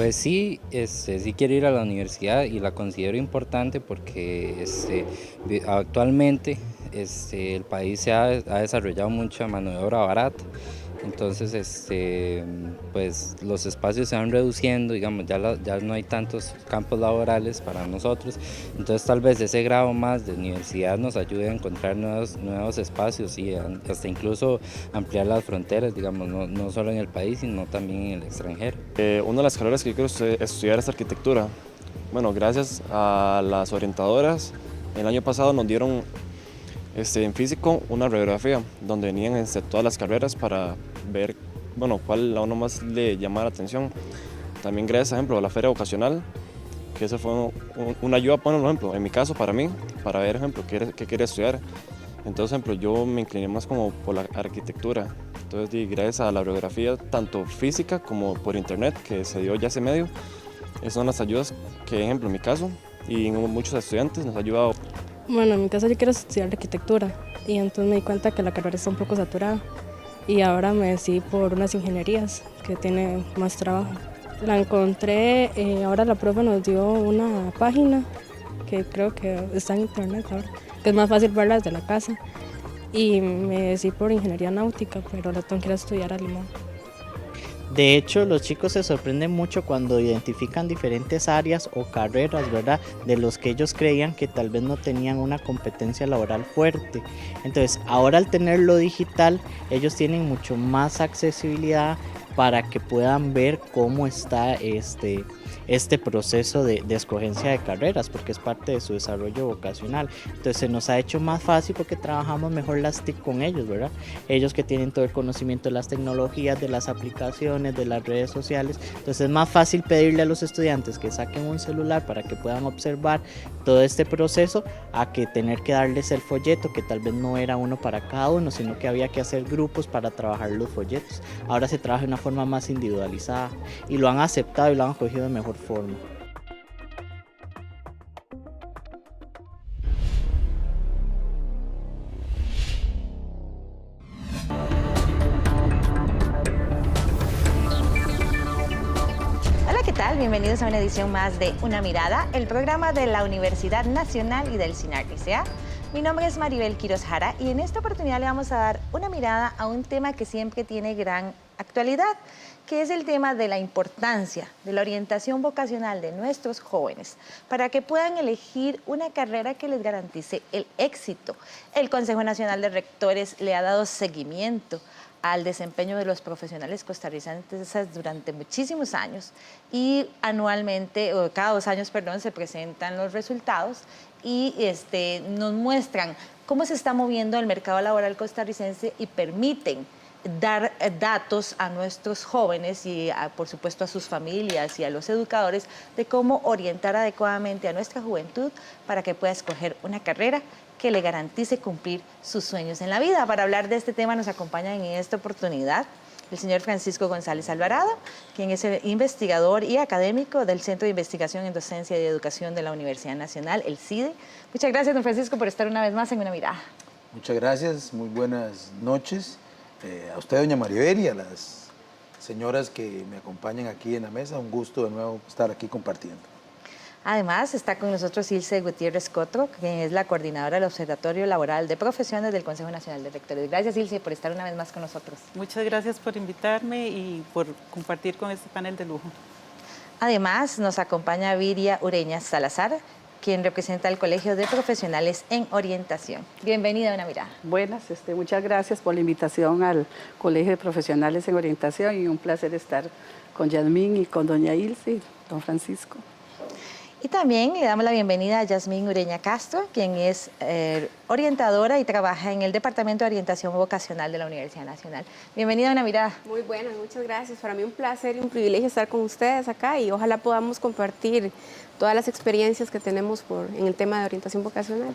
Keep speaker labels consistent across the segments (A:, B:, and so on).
A: Pues sí, sí quiero ir a la universidad y la considero importante porque actualmente el país ha desarrollado mucha mano de obra barata. Entonces, pues los espacios se van reduciendo, digamos, ya no hay tantos campos laborales para nosotros. Entonces, tal vez ese grado más de universidad nos ayude a encontrar nuevos espacios y hasta incluso ampliar las fronteras, digamos, no solo en el país, sino también en el extranjero.
B: Una de las carreras que yo quiero estudiar es arquitectura. Bueno, gracias a las orientadoras, el año pasado nos dieron en físico una radiografía donde venían todas las carreras para ver, bueno, cuál a uno más le llama la atención. También gracias, por ejemplo, a la feria vocacional, que eso fue una ayuda, por ejemplo, en mi caso, para mí, para ver, ejemplo, qué quería estudiar. Entonces, ejemplo, yo me incliné más como por la arquitectura. Entonces, gracias a la radiografía, tanto física como por internet, que se dio ya hace medio, esas son las ayudas que, ejemplo, en mi caso, y en muchos estudiantes nos ha ayudado.
C: Bueno, en mi caso yo quiero estudiar arquitectura y entonces me di cuenta que la carrera está un poco saturada y ahora me decidí por unas ingenierías que tienen más trabajo. La encontré, ahora la profe nos dio una página que creo que está en internet ahora, que es más fácil verla desde la casa y me decidí por ingeniería náutica, pero la tengo que ir a estudiar a Limón.
D: De hecho, los chicos se sorprenden mucho cuando identifican diferentes áreas o carreras, ¿verdad? De los que ellos creían que tal vez no tenían una competencia laboral fuerte. Entonces, ahora al tenerlo digital, ellos tienen mucho más accesibilidad para que puedan ver cómo está este proceso de escogencia de carreras, porque es parte de su desarrollo vocacional. Entonces se nos ha hecho más fácil porque trabajamos mejor las TIC con ellos, ¿verdad? Ellos que tienen todo el conocimiento de las tecnologías, de las aplicaciones, de las redes sociales. Entonces es más fácil pedirle a los estudiantes que saquen un celular para que puedan observar todo este proceso a que tener que darles el folleto, que tal vez no era uno para cada uno, sino que había que hacer grupos para trabajar los folletos. Ahora se trabaja de una forma más individualizada y lo han aceptado y lo han acogido de mejor forma.
E: Hola, ¿qué tal? Bienvenidos a una edición más de Una Mirada, el programa de la Universidad Nacional y del CINAR-ICEA. Mi nombre es Maribel Quiroz Jara y en esta oportunidad le vamos a dar una mirada a un tema que siempre tiene gran actualidad, que es el tema de la importancia de la orientación vocacional de nuestros jóvenes para que puedan elegir una carrera que les garantice el éxito. El Consejo Nacional de Rectores le ha dado seguimiento al desempeño de los profesionales costarricenses durante muchísimos años y anualmente, o cada 2 años, perdón, se presentan los resultados y nos muestran cómo se está moviendo el mercado laboral costarricense y permiten dar datos a nuestros jóvenes y por supuesto a sus familias y a los educadores de cómo orientar adecuadamente a nuestra juventud para que pueda escoger una carrera que le garantice cumplir sus sueños en la vida. Para hablar de este tema nos acompañan en esta oportunidad el señor Francisco González Alvarado, quien es el investigador y académico del Centro de Investigación en Docencia y Educación de la Universidad Nacional, el CIDE. Muchas gracias, don Francisco, por estar una vez más en Una Mirada.
F: Muchas gracias, muy buenas noches. A usted, doña Maribel, y a las señoras que me acompañan aquí en la mesa, un gusto de nuevo estar aquí compartiendo.
E: Además, está con nosotros Ilse Gutiérrez Cotro, quien es la coordinadora del Observatorio Laboral de Profesiones del Consejo Nacional de Rectores. Gracias, Ilse, por estar una vez más con nosotros.
G: Muchas gracias por invitarme y por compartir con este panel de lujo.
E: Además, nos acompaña Viria Ureña Salazar, quien representa al Colegio de Profesionales en Orientación. Bienvenida a Una Mirada.
H: Buenas, muchas gracias por la invitación al Colegio de Profesionales en Orientación y un placer estar con Yasmín y con doña Ilse y don Francisco.
E: Y también le damos la bienvenida a Yasmín Ureña Castro, quien es orientadora y trabaja en el Departamento de Orientación Vocacional de la Universidad Nacional. Bienvenida a Una Mirada.
I: Muy buenas, muchas gracias. Para mí un placer y un privilegio estar con ustedes acá y ojalá podamos compartir todas las experiencias que tenemos en el tema de orientación vocacional.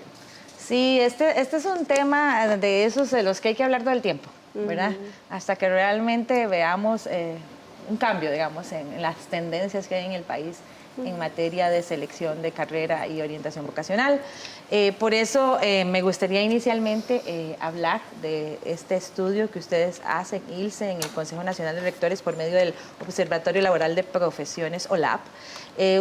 E: Sí, este es un tema de esos de los que hay que hablar todo el tiempo, ¿verdad? Hasta que realmente veamos un cambio, digamos, en las tendencias que hay en el país en materia de selección de carrera y orientación vocacional. Por eso me gustaría inicialmente hablar de este estudio que ustedes hacen, ILSE, en el Consejo Nacional de Rectores por medio del Observatorio Laboral de Profesiones, OLAP.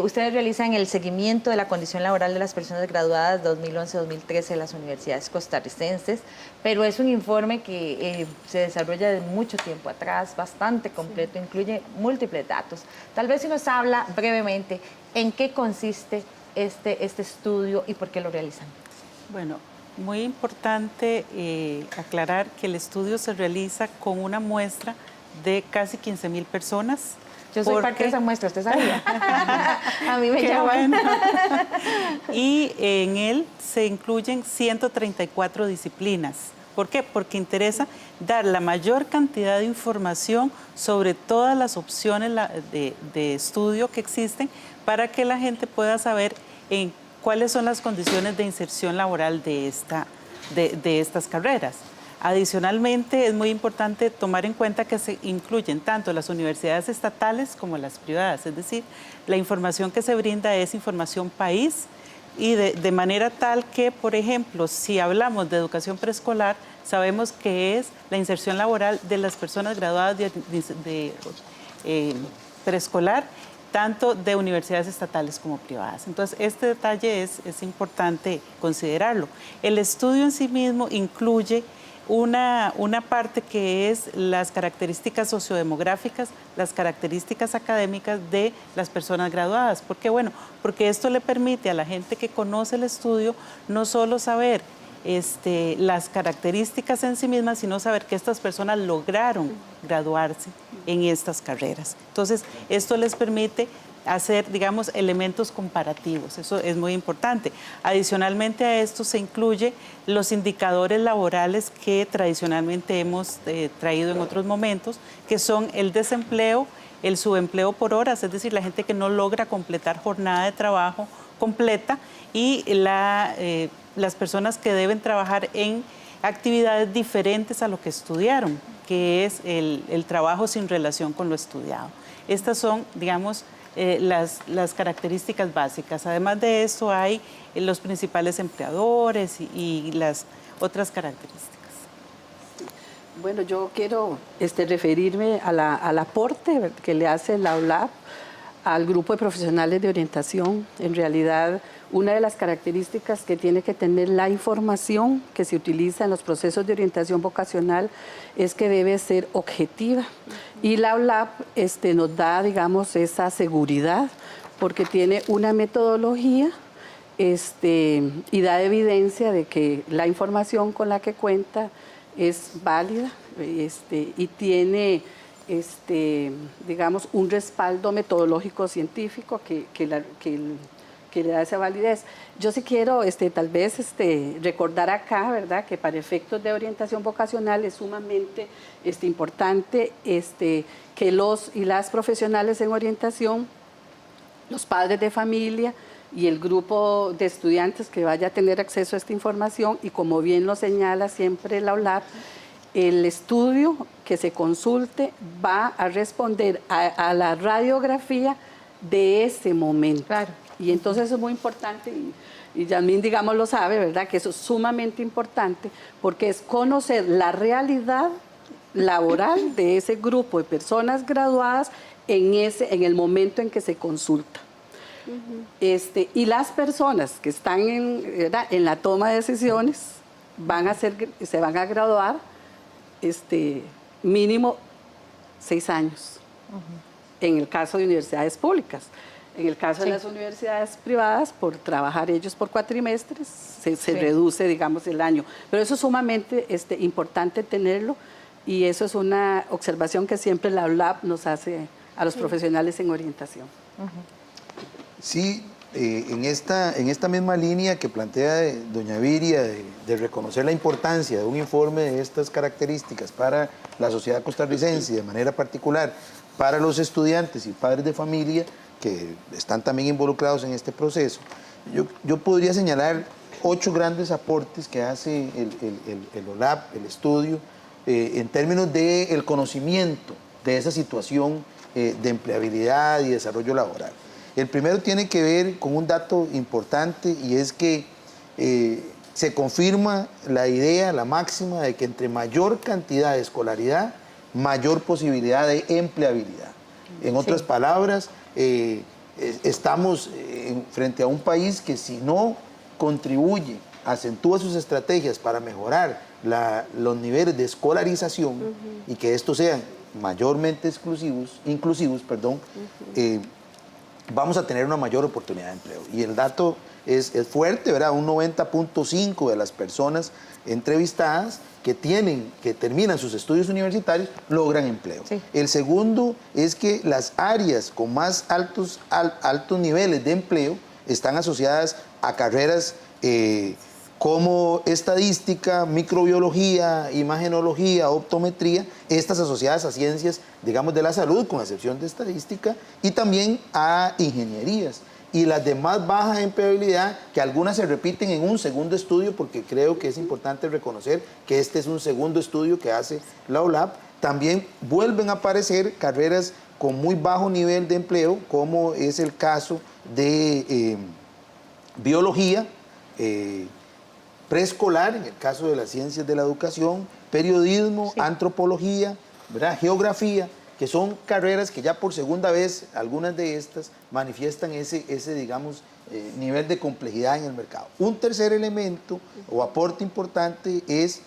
E: Ustedes realizan el seguimiento de la condición laboral de las personas graduadas 2011-2013 de las universidades costarricenses, pero es un informe que se desarrolla de mucho tiempo atrás, bastante completo, incluye múltiples datos. Tal vez si nos habla brevemente en qué consiste este estudio y por qué lo realizan.
G: Bueno, muy importante aclarar que el estudio se realiza con una muestra de casi 15,000 personas.
E: Yo soy parte de esa muestra, ¿usted sabía? A mí me llaman.
G: Bueno. Y en él se incluyen 134 disciplinas. ¿Por qué? Porque interesa dar la mayor cantidad de información sobre todas las opciones de estudio que existen para que la gente pueda saber en cuáles son las condiciones de inserción laboral de estas carreras. Adicionalmente, es muy importante tomar en cuenta que se incluyen tanto las universidades estatales como las privadas, es decir, la información que se brinda es información país y de manera tal que, por ejemplo, si hablamos de educación preescolar, sabemos que es la inserción laboral de las personas graduadas de preescolar, tanto de universidades estatales como privadas. Entonces, este detalle es importante considerarlo. El estudio en sí mismo incluye una parte que es las características sociodemográficas, las características académicas de las personas graduadas. ¿Por qué? Bueno, porque esto le permite a la gente que conoce el estudio no solo saber las características en sí mismas, sino saber que estas personas lograron graduarse en estas carreras. Entonces, esto les permite hacer, digamos, elementos comparativos. Eso es muy importante. Adicionalmente a esto se incluye los indicadores laborales que tradicionalmente hemos traído en otros momentos, que son el desempleo, el subempleo por horas, es decir, la gente que no logra completar jornada de trabajo completa, y las personas que deben trabajar en actividades diferentes a lo que estudiaron, que es el trabajo sin relación con lo estudiado. Estas son, digamos, las características básicas. Además de eso hay los principales empleadores y las otras características.
H: Bueno, yo quiero referirme al aporte que le hace la OLAP al grupo de profesionales de orientación. En realidad, una de las características que tiene que tener la información que se utiliza en los procesos de orientación vocacional es que debe ser objetiva. Y la OLAP nos da, digamos, esa seguridad porque tiene una metodología y da evidencia de que la información con la que cuenta es válida y tiene digamos, un respaldo metodológico científico que le da esa validez. Yo sí quiero tal vez recordar acá, ¿verdad?, que para efectos de orientación vocacional es sumamente importante que los y las profesionales en orientación, los padres de familia y el grupo de estudiantes que vaya a tener acceso a esta información, y como bien lo señala siempre la OLAP, el estudio que se consulte va a responder a la radiografía de ese momento.
E: Claro.
H: Y entonces eso es muy importante, y Yasmín, digamos, lo sabe, ¿verdad?, que eso es sumamente importante porque es conocer la realidad laboral de ese grupo de personas graduadas en el momento en que se consulta. Y las personas que están en la toma de decisiones se van a graduar mínimo 6 años, en el caso de universidades públicas. En el caso de las universidades privadas, por trabajar ellos por cuatrimestres, se reduce, digamos, el año. Pero eso es sumamente importante tenerlo, y eso es una observación que siempre la OLAP nos hace a los profesionales en orientación.
F: Sí, en esta misma línea que plantea doña Viria de reconocer la importancia de un informe de estas características para la sociedad costarricense y de manera particular para los estudiantes y padres de familia que están también involucrados en este proceso, yo podría señalar 8 grandes aportes que hace el OLAP, el estudio, en términos del conocimiento de esa situación de empleabilidad y desarrollo laboral. El primero tiene que ver con un dato importante, y es que se confirma la idea, la máxima de que entre mayor cantidad de escolaridad, mayor posibilidad de empleabilidad. En otras palabras, estamos frente a un país que si no contribuye, acentúa sus estrategias para mejorar los niveles de escolarización y que estos sean mayormente inclusivos, vamos a tener una mayor oportunidad de empleo. Y el dato es fuerte, ¿verdad? Un 90.5% de las personas entrevistadas que terminan sus estudios universitarios logran empleo. Sí. El segundo es que las áreas con más altos niveles de empleo están asociadas a carreras como estadística, microbiología, imagenología, optometría, estas asociadas a ciencias, digamos, de la salud, con excepción de estadística, y también a ingenierías. Y las de más baja empleabilidad, que algunas se repiten en un segundo estudio, porque creo que es importante reconocer que este es un segundo estudio que hace la OLAP, también vuelven a aparecer carreras con muy bajo nivel de empleo, como es el caso de biología, preescolar, en el caso de las ciencias de la educación, periodismo, sí, antropología, ¿verdad?, geografía, que son carreras que ya por segunda vez, algunas de estas, manifiestan ese digamos, nivel de complejidad en el mercado. Un tercer elemento o aporte importante es,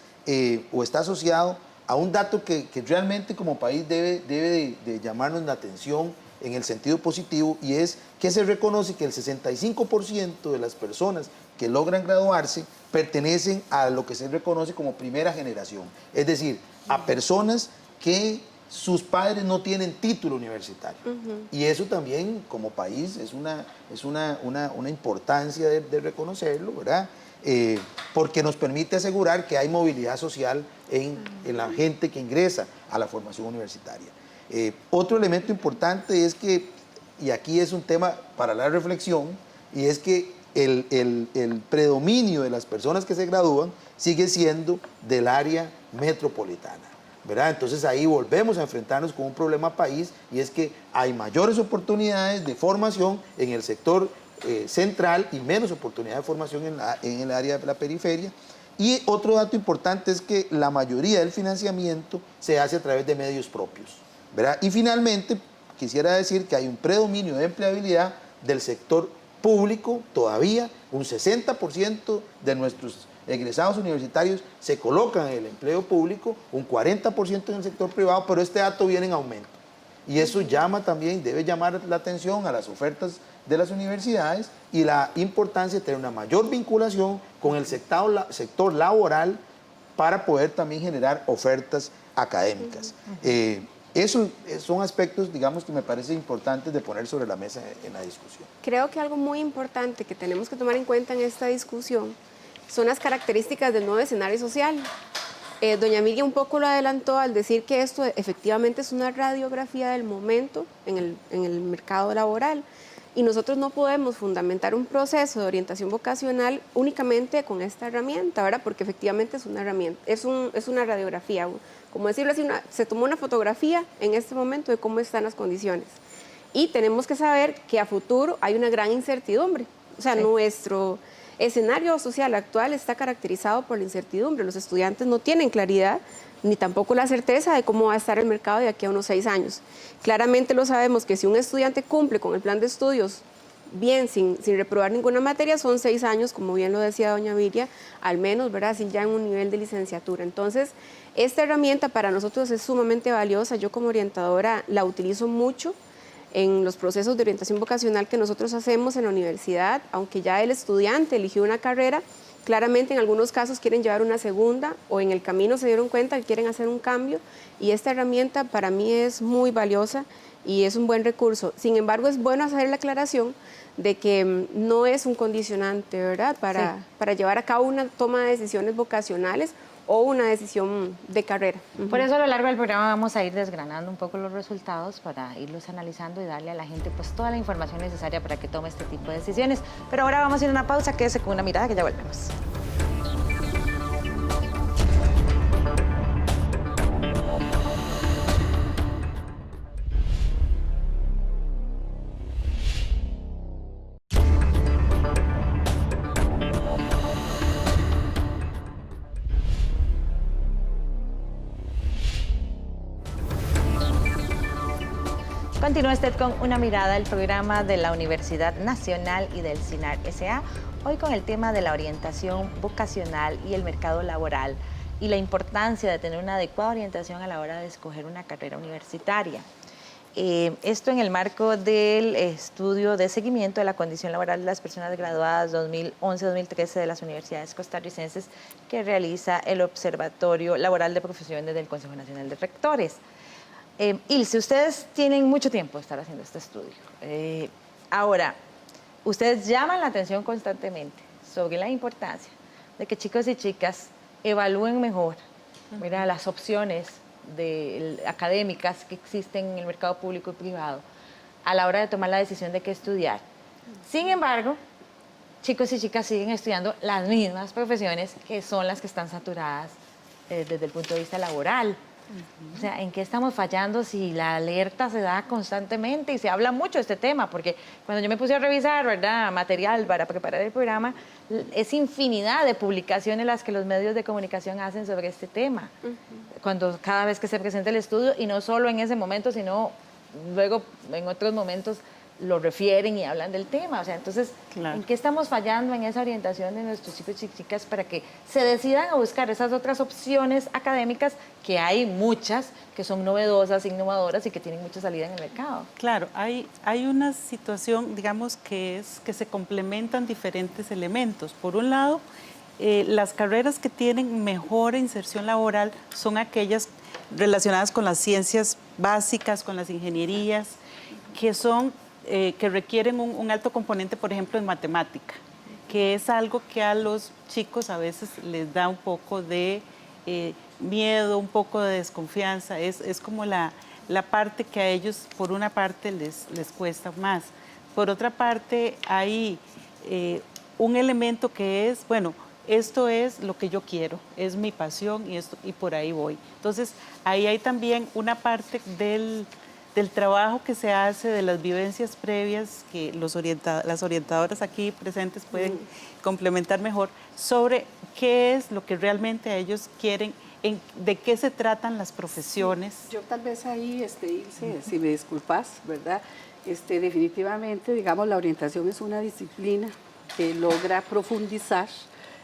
F: o está asociado a un dato que realmente como país debe de llamarnos la atención en el sentido positivo, y es que se reconoce que el 65% de las personas que logran graduarse pertenecen a lo que se reconoce como primera generación, es decir, a personas que sus padres no tienen título universitario. Y eso también como país es una importancia de reconocerlo, ¿verdad? Porque nos permite asegurar que hay movilidad social en la gente que ingresa a la formación universitaria. Otro elemento importante es que, y aquí es un tema para la reflexión, y es que el predominio de las personas que se gradúan sigue siendo del área metropolitana, ¿verdad? Entonces ahí volvemos a enfrentarnos con un problema país, y es que hay mayores oportunidades de formación en el sector central y menos oportunidades de formación en el área de la periferia. Y otro dato importante es que la mayoría del financiamiento se hace a través de medios propios, ¿verdad? Y finalmente, quisiera decir que hay un predominio de empleabilidad del sector público todavía. Un 60% de nuestros egresados universitarios se colocan en el empleo público, un 40% en el sector privado, pero este dato viene en aumento. Y eso debe llamar la atención a las ofertas de las universidades y la importancia de tener una mayor vinculación con el sector laboral para poder también generar ofertas académicas. Esos son aspectos, digamos, que me parecen importantes de poner sobre la mesa en la discusión.
I: Creo que algo muy importante que tenemos que tomar en cuenta en esta discusión son las características del nuevo escenario social. Doña Miriam un poco lo adelantó al decir que esto efectivamente es una radiografía del momento en el mercado laboral, y nosotros no podemos fundamentar un proceso de orientación vocacional únicamente con esta herramienta, ¿verdad? Porque efectivamente es una herramienta, es una radiografía, como decirlo así, se tomó una fotografía en este momento de cómo están las condiciones, y tenemos que saber que a futuro hay una gran incertidumbre. O sea, sí, nuestro escenario social actual está caracterizado por la incertidumbre. Los estudiantes no tienen claridad ni tampoco la certeza de cómo va a estar el mercado de aquí a unos 6 años. Claramente lo sabemos que si un estudiante cumple con el plan de estudios bien, sin reprobar ninguna materia, son 6 años, como bien lo decía doña Viria, al menos, ¿verdad?, así ya en un nivel de licenciatura. Entonces, esta herramienta para nosotros es sumamente valiosa. Yo como orientadora la utilizo mucho en los procesos de orientación vocacional que nosotros hacemos en la universidad. Aunque ya el estudiante eligió una carrera, claramente en algunos casos quieren llevar una segunda, o en el camino se dieron cuenta que quieren hacer un cambio, y esta herramienta para mí es muy valiosa y es un buen recurso. Sin embargo, es bueno hacer la aclaración de que no es un condicionante, ¿verdad?, para llevar a cabo una toma de decisiones vocacionales o una decisión de carrera.
E: Por eso a lo largo del programa vamos a ir desgranando un poco los resultados para irlos analizando y darle a la gente pues toda la información necesaria para que tome este tipo de decisiones. Pero ahora vamos a ir a una pausa, quédese con Una Mirada, que ya volvemos. Continúa usted con Una Mirada, el programa de la Universidad Nacional y del CINAR S.A., hoy con el tema de la orientación vocacional y el mercado laboral y la importancia de tener una adecuada orientación a la hora de escoger una carrera universitaria. Esto en el marco del estudio de seguimiento de la condición laboral de las personas graduadas 2011-2013 de las universidades costarricenses que realiza el Observatorio Laboral de Profesiones del Consejo Nacional de Rectores. Ilse, ustedes tienen mucho tiempo de estar haciendo este estudio. Ahora, ustedes llaman la atención constantemente sobre la importancia de que chicos y chicas evalúen mejor, mira, las opciones académicas que existen en el mercado público y privado a la hora de tomar la decisión de qué estudiar. Sin embargo, chicos y chicas siguen estudiando las mismas profesiones que son las que están saturadas desde el punto de vista laboral. O sea, ¿en qué estamos fallando si la alerta se da constantemente y se habla mucho de este tema? Porque cuando yo me puse a revisar, ¿verdad?, material para preparar el programa, es infinidad de publicaciones las que los medios de comunicación hacen sobre este tema. Cada vez que se presenta el estudio, y no solo en ese momento, sino luego en otros momentos lo refieren y hablan del tema. O sea, entonces, claro, ¿en qué estamos fallando en esa orientación de nuestros chicos y chicas para que se decidan a buscar esas otras opciones académicas, que hay muchas, que son novedosas, innovadoras y que tienen mucha salida en el mercado?
G: Claro, hay una situación, digamos, que se complementan diferentes elementos. Por un lado, las carreras que tienen mejor inserción laboral son aquellas relacionadas con las ciencias básicas, con las ingenierías, que requieren un alto componente, por ejemplo, en matemática, que es algo que a los chicos a veces les da un poco de miedo, un poco de desconfianza. Es como la parte que a ellos, por una parte, les cuesta más. Por otra parte, hay un elemento que es, bueno, esto es lo que yo quiero, es mi pasión y por ahí voy. Entonces, ahí hay también una parte del trabajo que se hace, de las vivencias previas que las orientadoras aquí presentes pueden complementar mejor, sobre qué es lo que realmente a ellos quieren, de qué se tratan las profesiones.
H: Sí, yo tal vez ahí, Ilse, si me disculpas, ¿verdad? Definitivamente, digamos, la orientación es una disciplina que logra profundizar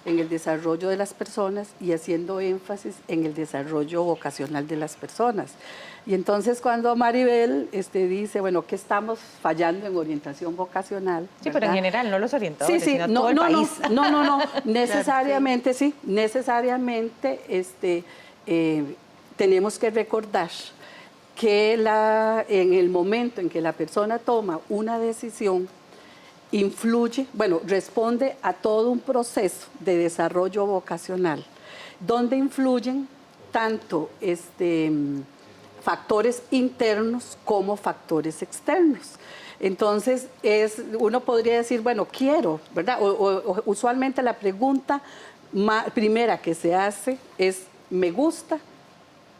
H: en el desarrollo de las personas y haciendo énfasis en el desarrollo vocacional de las personas. Y entonces cuando Maribel dice, bueno, ¿qué estamos fallando en orientación vocacional?
E: Sí, ¿verdad? Pero en general, no los orientadores,
H: sí,
E: sino todo el país.
H: No, necesariamente sí, necesariamente tenemos que recordar que en el momento en que la persona toma una decisión, responde a todo un proceso de desarrollo vocacional, donde influyen tanto factores internos como factores externos. Entonces, uno podría decir, bueno, quiero, ¿verdad? O usualmente la pregunta primera que se hace es, ¿me gusta?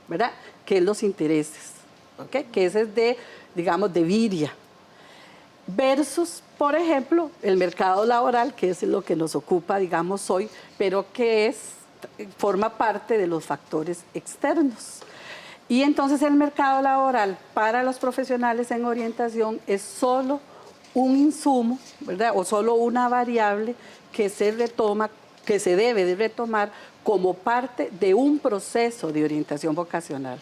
H: ¿Verdad? ¿Qué es los intereses? ¿Okay? Que ese es de viria. Versus, por ejemplo, el mercado laboral, que es lo que nos ocupa, digamos, hoy, pero que forma parte de los factores externos. Y entonces el mercado laboral para los profesionales en orientación es solo un insumo, ¿verdad? O solo una variable que se debe de retomar como parte de un proceso de orientación vocacional.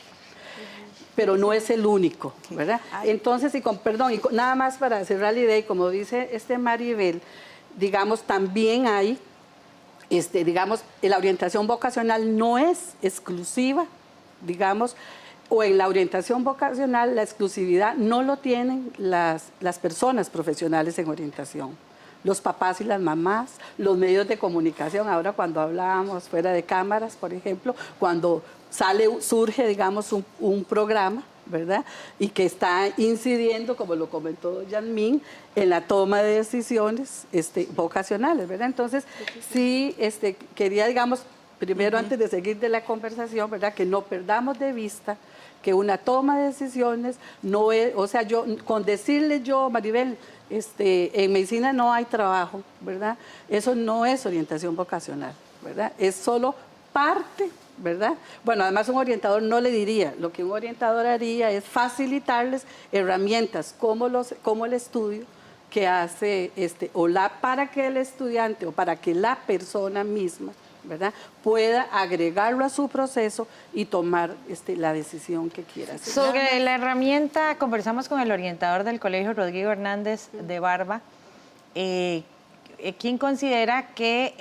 H: Pero no es el único, ¿verdad? Entonces, nada más para cerrar la idea, y como dice Maribel, digamos, también hay, la orientación vocacional no es exclusiva, digamos, o en la orientación vocacional la exclusividad no lo tienen las personas profesionales en orientación. Los papás y las mamás, los medios de comunicación, ahora cuando hablábamos fuera de cámaras, por ejemplo, cuando surge, digamos, un programa, ¿verdad? Y que está incidiendo, como lo comentó Yanmín, en la toma de decisiones vocacionales, ¿verdad? Entonces, sí, quería, digamos, primero, antes de seguir de la conversación, ¿verdad?, que no perdamos de vista que una toma de decisiones no es, o sea, con decirle yo, Maribel, en medicina no hay trabajo, ¿verdad? Eso no es orientación vocacional, ¿verdad? Es solo parte, ¿verdad? Bueno, además un orientador no le diría, lo que un orientador haría es facilitarles herramientas como el estudio que hace OLAP para que el estudiante o para que la persona misma, ¿verdad?, pueda agregarlo a su proceso y tomar la decisión que quiera hacer.
E: Sobre la herramienta, conversamos con el orientador del Colegio Rodrigo Hernández de Barba, quien considera que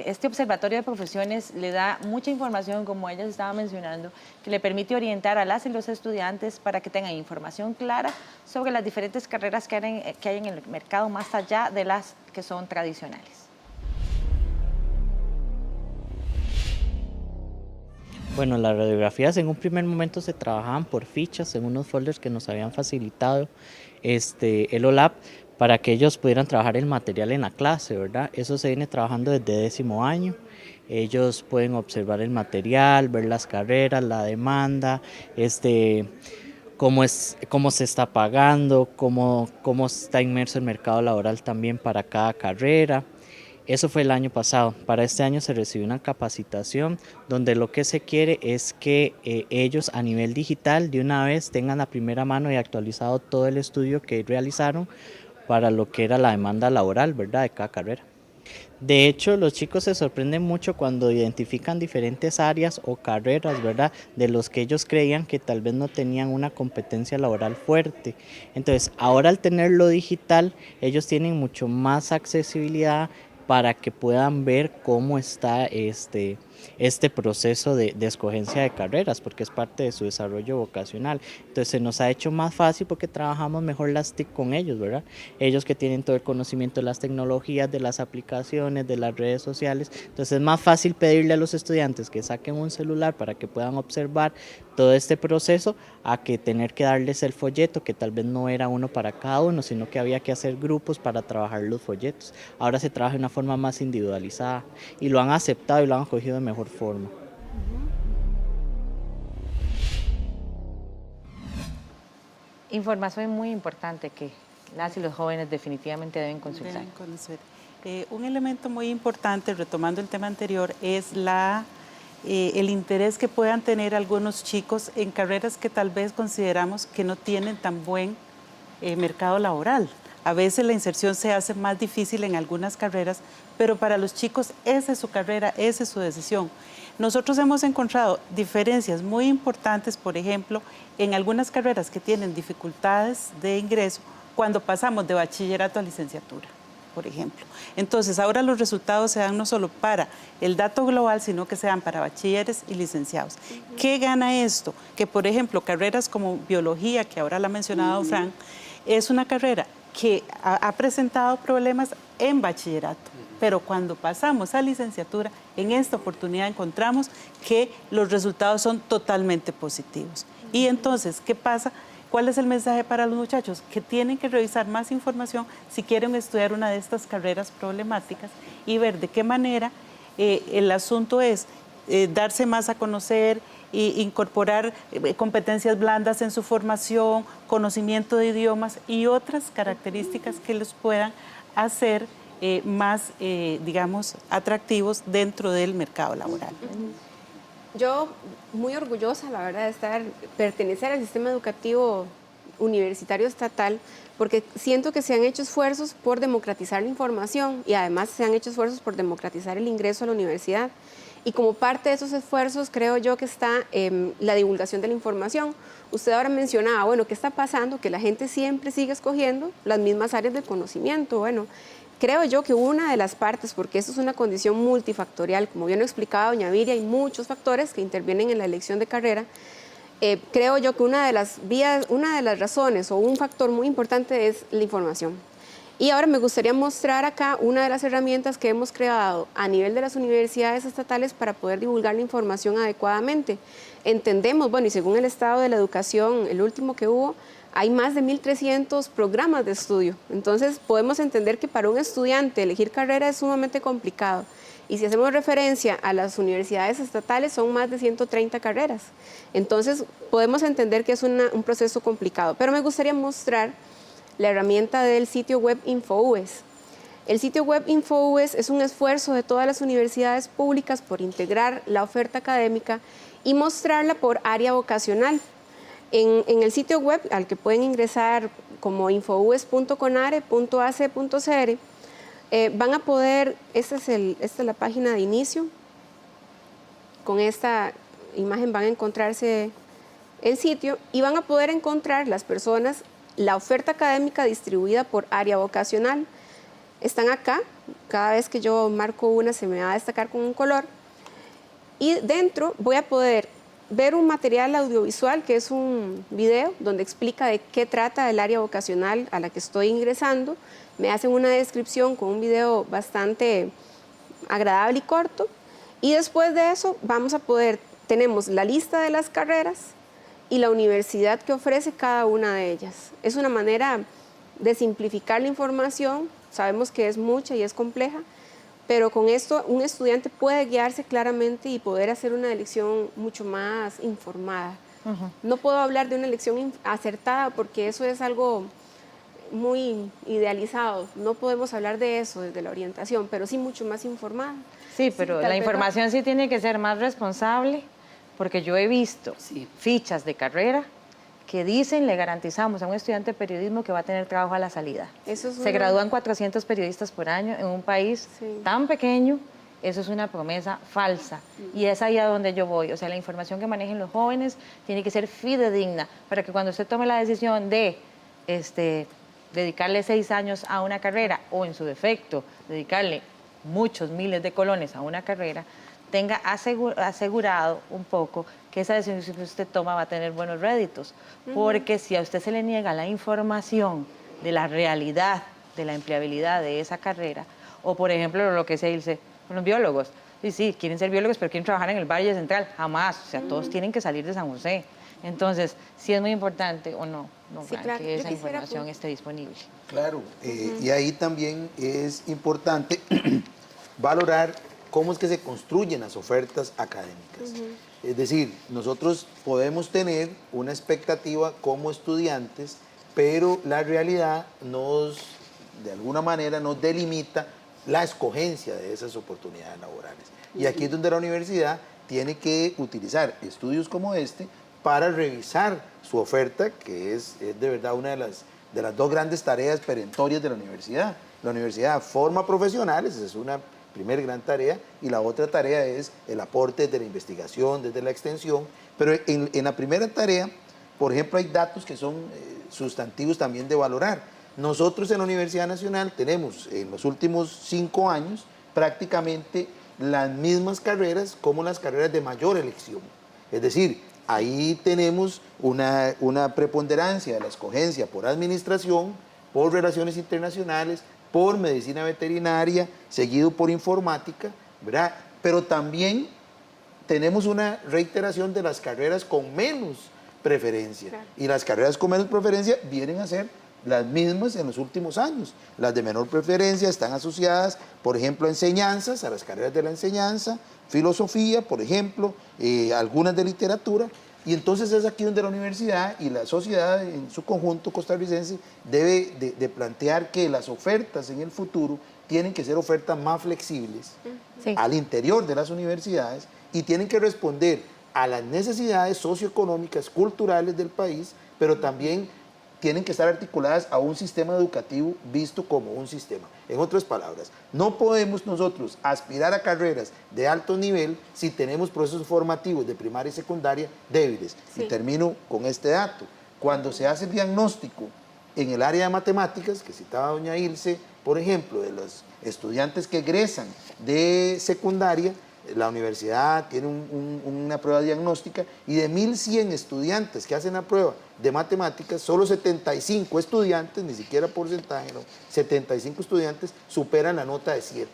E: este observatorio de profesiones le da mucha información, como ella estaba mencionando, que le permite orientar a las y los estudiantes para que tengan información clara sobre las diferentes carreras que hay en el mercado, más allá de las que son tradicionales.
D: Bueno, las radiografías en un primer momento se trabajaban por fichas en unos folders que nos habían facilitado el OLAP para que ellos pudieran trabajar el material en la clase, ¿verdad? Eso se viene trabajando desde 10º año. Ellos pueden observar el material, ver las carreras, la demanda, cómo se está pagando, cómo está inmerso el mercado laboral también para cada carrera. Eso fue el año pasado. Para este año se recibió una capacitación donde lo que se quiere es que ellos a nivel digital de una vez tengan a primera mano y actualizado todo el estudio que realizaron para lo que era la demanda laboral, ¿verdad?, de cada carrera. De hecho, los chicos se sorprenden mucho cuando identifican diferentes áreas o carreras, ¿verdad?, de los que ellos creían que tal vez no tenían una competencia laboral fuerte. Entonces, ahora al tenerlo digital, ellos tienen mucho más accesibilidad para que puedan ver cómo está este proceso de escogencia de carreras, porque es parte de su desarrollo vocacional. Entonces se nos ha hecho más fácil porque trabajamos mejor las TIC con ellos, ¿verdad? Ellos que tienen todo el conocimiento de las tecnologías, de las aplicaciones, de las redes sociales. Entonces es más fácil pedirle a los estudiantes que saquen un celular para que puedan observar todo este proceso a que tener que darles el folleto, que tal vez no era uno para cada uno, sino que había que hacer grupos para trabajar los folletos. Ahora se trabaja de una forma más individualizada y lo han aceptado y lo han acogido de mejor forma.
E: Información muy importante que las y los jóvenes definitivamente deben consultar.
G: Deben conocer. Un elemento muy importante, retomando el tema anterior, es el interés que puedan tener algunos chicos en carreras que tal vez consideramos que no tienen tan buen mercado laboral. A veces la inserción se hace más difícil en algunas carreras, pero para los chicos esa es su carrera, esa es su decisión. Nosotros hemos encontrado diferencias muy importantes, por ejemplo, en algunas carreras que tienen dificultades de ingreso cuando pasamos de bachillerato a licenciatura, por ejemplo. Entonces, ahora los resultados se dan no solo para el dato global, sino que se dan para bachilleres y licenciados. ¿Qué gana esto? Que, por ejemplo, carreras como biología, que ahora la ha mencionado Fran, es una carrera que ha presentado problemas en bachillerato, pero cuando pasamos a licenciatura, en esta oportunidad encontramos que los resultados son totalmente positivos. Y entonces, ¿qué pasa? ¿Cuál es el mensaje para los muchachos? Que tienen que revisar más información si quieren estudiar una de estas carreras problemáticas y ver de qué manera el asunto es darse más a conocer, e incorporar competencias blandas en su formación, conocimiento de idiomas y otras características que los puedan hacer más, digamos, atractivos dentro del mercado laboral.
I: Yo muy orgullosa, la verdad, de pertenecer al sistema educativo universitario estatal, porque siento que se han hecho esfuerzos por democratizar la información y además se han hecho esfuerzos por democratizar el ingreso a la universidad. Y como parte de esos esfuerzos creo yo que está la divulgación de la información. Usted ahora mencionaba, bueno, ¿qué está pasando? Que la gente siempre sigue escogiendo las mismas áreas del conocimiento. Bueno, creo yo que una de las partes, porque eso es una condición multifactorial, como bien lo explicaba doña Viria, hay muchos factores que intervienen en la elección de carrera. Creo yo que una de las razones o un factor muy importante es la información. Y ahora me gustaría mostrar acá una de las herramientas que hemos creado a nivel de las universidades estatales para poder divulgar la información adecuadamente. Entendemos, bueno, y según el estado de la educación, el último que hubo, hay más de 1.300 programas de estudio. Entonces podemos entender que para un estudiante elegir carrera es sumamente complicado. Y si hacemos referencia a las universidades estatales, son más de 130 carreras. Entonces podemos entender que es un proceso complicado. Pero me gustaría mostrar la herramienta del sitio web InfoUES. El sitio web InfoUES es un esfuerzo de todas las universidades públicas por integrar la oferta académica y mostrarla por área vocacional. En el sitio web, al que pueden ingresar como infoues.conare.ac.cr, van a poder, esta es la página de inicio. Con esta imagen van a encontrarse el sitio y van a poder encontrar las personas la oferta académica distribuida por área vocacional. Están acá, cada vez que yo marco una se me va a destacar con un color. Y dentro voy a poder ver un material audiovisual que es un video donde explica de qué trata el área vocacional a la que estoy ingresando. Me hacen una descripción con un video bastante agradable y corto. Y después de eso tenemos la lista de las carreras y la universidad que ofrece cada una de ellas. Es una manera de simplificar la información. Sabemos que es mucha y es compleja, pero con esto un estudiante puede guiarse claramente y poder hacer una elección mucho más informada. No puedo hablar de una elección acertada porque eso es algo muy idealizado. No podemos hablar de eso desde la orientación, pero sí mucho más informada.
E: Sí, pero la información sí tiene que ser más responsable, porque yo he visto fichas de carrera que dicen, le garantizamos a un estudiante de periodismo que va a tener trabajo a la salida. Se gradúan 400 periodistas por año en un país tan pequeño. Eso es una promesa falsa. Y es ahí a donde yo voy. O sea, la información que manejen los jóvenes tiene que ser fidedigna para que cuando usted tome la decisión de dedicarle 6 años a una carrera o, en su defecto, dedicarle muchos miles de colones a una carrera, tenga asegurado un poco que esa decisión que usted toma va a tener buenos réditos. Porque si a usted se le niega la información de la realidad de la empleabilidad de esa carrera, o por ejemplo lo que se dice con los biólogos, sí, quieren ser biólogos pero quieren trabajar en el Valle Central, jamás, o sea, todos tienen que salir de San José. Entonces, sí es muy importante o no claro, que esa información esté disponible.
F: Claro, y ahí también es importante valorar cómo es que se construyen las ofertas académicas. Es decir, nosotros podemos tener una expectativa como estudiantes, pero la realidad de alguna manera nos delimita la escogencia de esas oportunidades laborales. Y aquí es donde la universidad tiene que utilizar estudios como este para revisar su oferta, que es de verdad una de las 2 grandes tareas perentorias de la universidad. La universidad forma profesionales, esa es una primera gran tarea, y la otra tarea es el aporte desde la investigación, desde la extensión. Pero en la primera tarea, por ejemplo, hay datos que son sustantivos también de valorar. Nosotros en la Universidad Nacional tenemos en los últimos 5 años prácticamente las mismas carreras como las carreras de mayor elección. Es decir, ahí tenemos una preponderancia de la escogencia por administración, por relaciones internacionales, por medicina veterinaria, seguido por informática, ¿verdad? Pero también tenemos una reiteración de las carreras con menos preferencia. Claro. Y las carreras con menos preferencia vienen a ser las mismas en los últimos años. Las de menor preferencia están asociadas, por ejemplo, a enseñanzas, a las carreras de la enseñanza, filosofía, por ejemplo, algunas de literatura. Y entonces es aquí donde la universidad y la sociedad en su conjunto costarricense debe de plantear que las ofertas en el futuro tienen que ser ofertas más flexibles al interior de las universidades y tienen que responder a las necesidades socioeconómicas, culturales del país, pero también tienen que estar articuladas a un sistema educativo visto como un sistema. En otras palabras, no podemos nosotros aspirar a carreras de alto nivel si tenemos procesos formativos de primaria y secundaria débiles. Y termino con este dato. Cuando se hace el diagnóstico en el área de matemáticas, que citaba doña Ilse, por ejemplo, de los estudiantes que egresan de secundaria, la universidad tiene una prueba diagnóstica y de 1.100 estudiantes que hacen la prueba de matemáticas, solo 75 estudiantes, ni siquiera porcentaje, no, 75 estudiantes superan la nota de 7.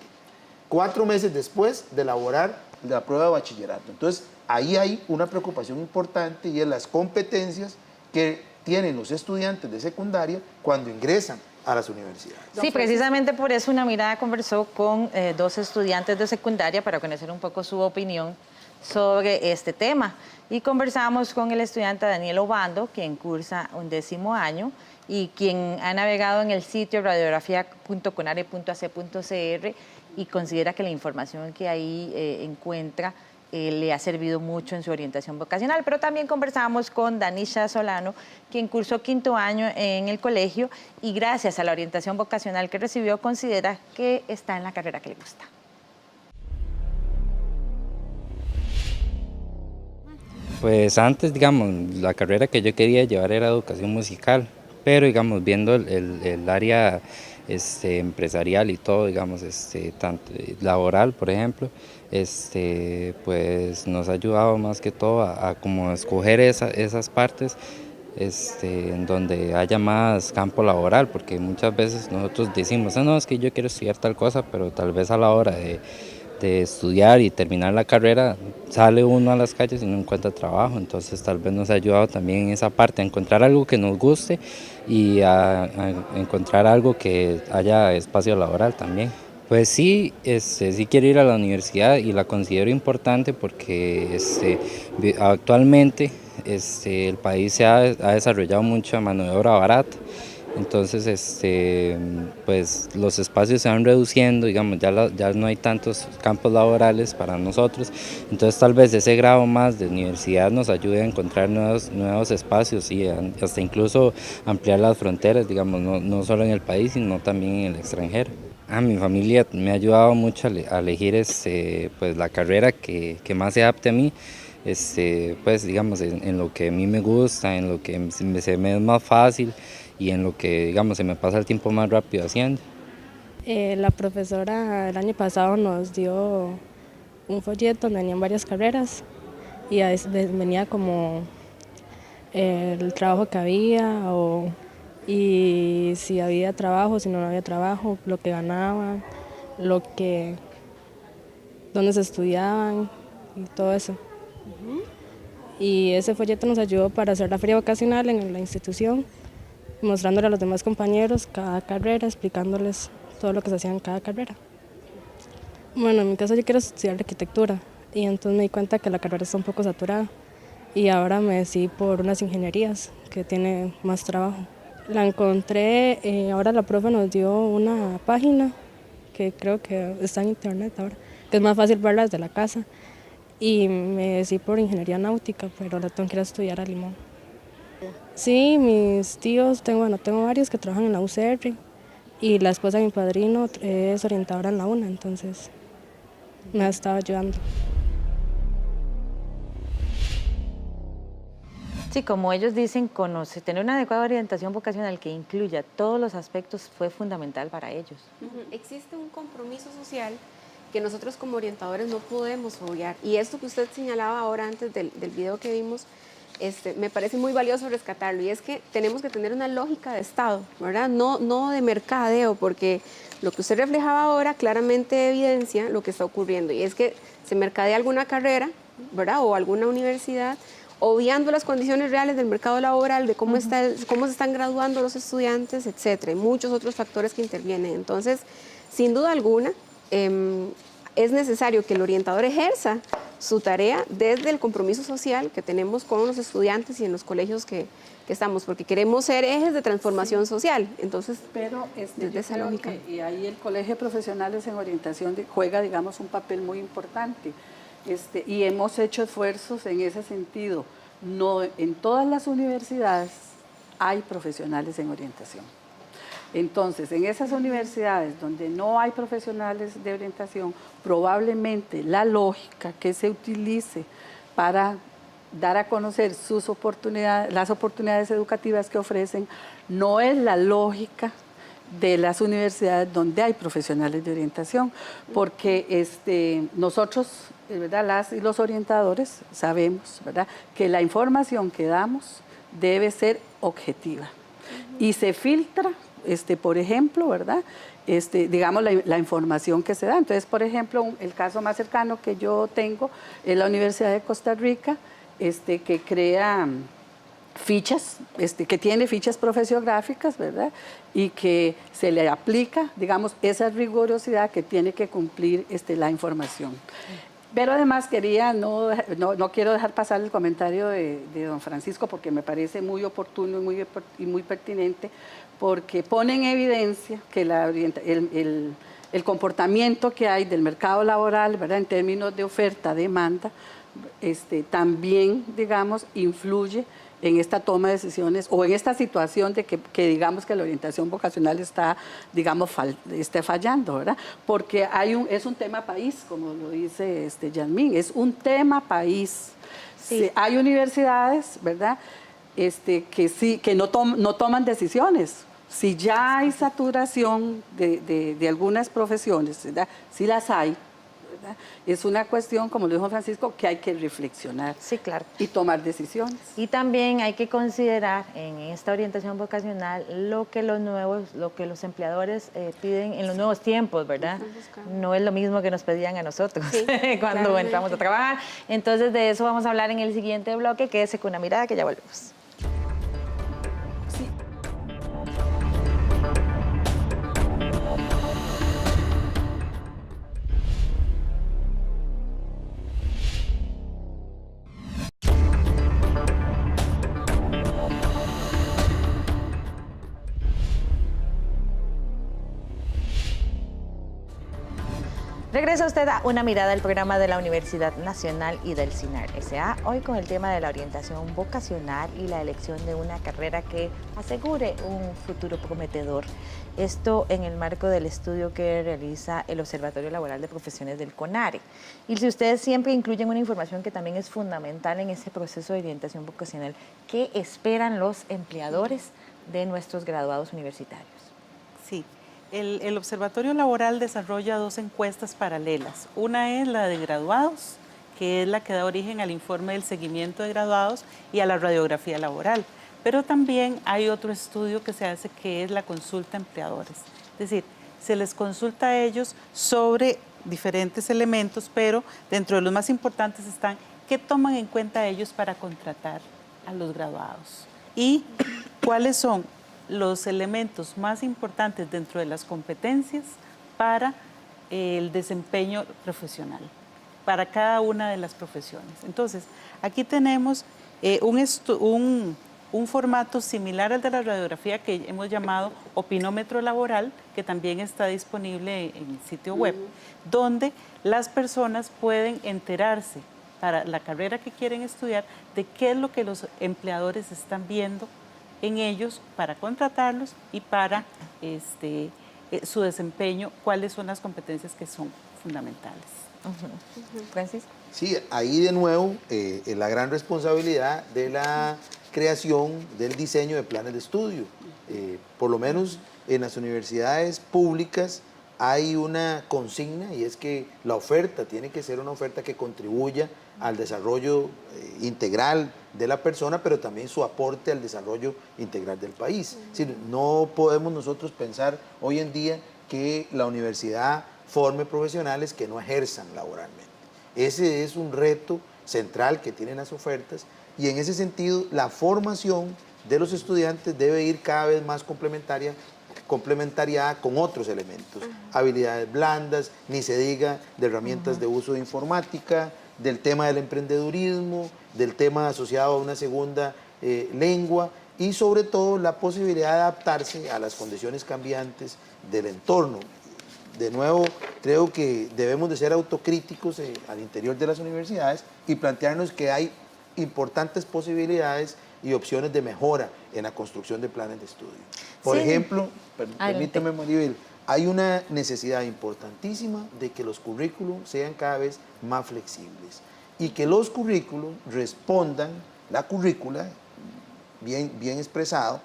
F: 4 meses después de elaborar la prueba de bachillerato. Entonces, ahí hay una preocupación importante y es las competencias que tienen los estudiantes de secundaria cuando ingresan a las universidades.
E: Sí, precisamente por eso Una Mirada conversó con 2 estudiantes de secundaria para conocer un poco su opinión sobre este tema. Y conversamos con el estudiante Daniel Obando, quien cursa un 10º año, y quien ha navegado en el sitio radiografía.conare.ac.cr y considera que la información que ahí encuentra le ha servido mucho en su orientación vocacional. Pero también conversamos con Danisha Solano, quien cursó 5º año en el colegio y gracias a la orientación vocacional que recibió considera que está en la carrera que le gusta.
A: Pues antes, digamos, la carrera que yo quería llevar era educación musical, pero digamos, viendo el área empresarial y todo, digamos, tanto laboral, por ejemplo, pues nos ha ayudado más que todo a como escoger esas partes en donde haya más campo laboral, porque muchas veces nosotros decimos, no, es que yo quiero estudiar tal cosa, pero tal vez a la hora de estudiar y terminar la carrera, sale uno a las calles y no encuentra trabajo, entonces tal vez nos ha ayudado también en esa parte, a encontrar algo que nos guste y a encontrar algo que haya espacio laboral también. Pues sí, sí quiero ir a la universidad y la considero importante porque actualmente el país se ha desarrollado mucha mano de obra barata. Entonces, pues los espacios se van reduciendo, digamos, ya no hay tantos campos laborales para nosotros, entonces tal vez ese grado más de universidad nos ayude a encontrar nuevos espacios y hasta incluso ampliar las fronteras, digamos, no solo en el país, sino también en el extranjero. Mi familia me ha ayudado mucho a elegir pues la carrera que más se adapte a mí. Pues digamos en lo que a mí me gusta, en lo que se me es más fácil y en lo que digamos se me pasa el tiempo más rápido haciendo.
C: La profesora el año pasado nos dio un folleto donde venían varias carreras y venía como el trabajo que había y si había trabajo, si no había trabajo, lo que ganaban, dónde se estudiaban y todo eso. Y ese folleto nos ayudó para hacer la feria vocacional en la institución, mostrándole a los demás compañeros cada carrera, explicándoles todo lo que se hacía en cada carrera. Bueno, en mi caso yo quiero estudiar arquitectura y entonces me di cuenta que la carrera está un poco saturada y ahora me decidí por unas ingenierías que tiene más trabajo. La encontré, ahora la profe nos dio una página que creo que está en internet ahora, que es más fácil verla desde la casa. Y me decidí por ingeniería náutica, pero la tengo que ir a estudiar a Limón. Sí, mis tíos, tengo varios que trabajan en la UCR y la esposa de mi padrino es orientadora en la UNA, entonces me ha estado ayudando.
E: Sí, como ellos dicen, tener una adecuada orientación vocacional que incluya todos los aspectos fue fundamental para ellos.
I: Existe un compromiso social que nosotros como orientadores no podemos obviar. Y esto que usted señalaba ahora antes del video que vimos, me parece muy valioso rescatarlo. Y es que tenemos que tener una lógica de Estado, ¿verdad? No de mercadeo, porque lo que usted reflejaba ahora claramente evidencia lo que está ocurriendo. Y es que se mercadea alguna carrera, ¿verdad? O alguna universidad, obviando las condiciones reales del mercado laboral, de cómo se están graduando los estudiantes, etcétera, y muchos otros factores que intervienen. Entonces, sin duda alguna, es necesario que el orientador ejerza su tarea desde el compromiso social que tenemos con los estudiantes y en los colegios que estamos, porque queremos ser ejes de transformación social. Entonces,
H: pero
I: desde esa lógica.
H: Y ahí el Colegio de Profesionales en Orientación juega, digamos, un papel muy importante. Y hemos hecho esfuerzos en ese sentido. No en todas las universidades hay profesionales en orientación. Entonces, en esas universidades donde no hay profesionales de orientación, probablemente la lógica que se utilice para dar a conocer las oportunidades educativas que ofrecen, no es la lógica de las universidades donde hay profesionales de orientación, porque nosotros, ¿verdad?, las y los orientadores sabemos, ¿verdad?, que la información que damos debe ser objetiva y se filtra, por ejemplo, ¿verdad?, digamos la información que se da. Entonces, por ejemplo, el caso más cercano que yo tengo es la Universidad de Costa Rica, que crea fichas, que tiene fichas profesiográficas, ¿verdad?, y que se le aplica, digamos, esa rigurosidad que tiene que cumplir la información. Pero además quería, no quiero dejar pasar el comentario de don Francisco porque me parece muy oportuno y muy pertinente, porque pone en evidencia que el comportamiento que hay del mercado laboral, ¿verdad?, en términos de oferta, demanda, también, digamos, influye en esta toma de decisiones o en esta situación de que digamos que la orientación vocacional está, digamos, esté fallando, ¿verdad? Porque es un tema país, como lo dice Yasmín, es un tema país. Sí. Hay universidades, ¿verdad?, que no toman decisiones. Si ya hay saturación de algunas profesiones, ¿verdad?, sí las hay, ¿verdad?, es una cuestión, como lo dijo Francisco, que hay que reflexionar,
E: sí, claro,
H: y tomar decisiones.
E: Y también hay que considerar en esta orientación vocacional lo que los empleadores piden en los nuevos tiempos, ¿verdad? No es lo mismo que nos pedían a nosotros, sí, cuando entramos a trabajar. Entonces de eso vamos a hablar en el siguiente bloque, que es Con una mirada, que ya volvemos. Regresa usted a Una Mirada, el programa de la Universidad Nacional y del CINAR S.A. Hoy con el tema de la orientación vocacional y la elección de una carrera que asegure un futuro prometedor. Esto en el marco del estudio que realiza el Observatorio Laboral de Profesiones del CONARE. Y si ustedes siempre incluyen una información que también es fundamental en ese proceso de orientación vocacional, ¿qué esperan los empleadores de nuestros graduados universitarios?
G: Sí. El Observatorio Laboral desarrolla 2 encuestas paralelas. Una es la de graduados, que es la que da origen al informe del seguimiento de graduados y a la radiografía laboral. Pero también hay otro estudio que se hace, que es la consulta a empleadores. Es decir, se les consulta a ellos sobre diferentes elementos, pero dentro de los más importantes están qué toman en cuenta ellos para contratar a los graduados y cuáles son los elementos más importantes dentro de las competencias para el desempeño profesional, para cada una de las profesiones. Entonces, aquí tenemos un formato similar al de la radiografía que hemos llamado Opinómetro Laboral, que también está disponible en el sitio web, donde las personas pueden enterarse para la carrera que quieren estudiar de qué es lo que los empleadores están viendo en ellos para contratarlos y para su desempeño, cuáles son las competencias que son fundamentales.
E: Francisco.
F: Sí, ahí de nuevo la gran responsabilidad de la creación del diseño de planes de estudio. Por lo menos en las universidades públicas hay una consigna, y es que la oferta tiene que ser una oferta que contribuya al desarrollo integral de la persona, pero también su aporte al desarrollo integral del país. Es decir, no podemos nosotros pensar hoy en día que la universidad forme profesionales que no ejerzan laboralmente. Ese es un reto central que tienen las ofertas, y en ese sentido la formación de los estudiantes debe ir cada vez más complementariada con otros elementos, habilidades blandas, ni se diga de herramientas de uso de informática, del tema del emprendedurismo, del tema asociado a una segunda lengua, y sobre todo la posibilidad de adaptarse a las condiciones cambiantes del entorno. De nuevo, creo que debemos de ser autocríticos al interior de las universidades y plantearnos que hay importantes posibilidades y opciones de mejora en la construcción de planes de estudio. Por ejemplo, permítame, Maribel, hay una necesidad importantísima de que los currículos sean cada vez más flexibles y que los currículos respondan, la currícula, bien expresado,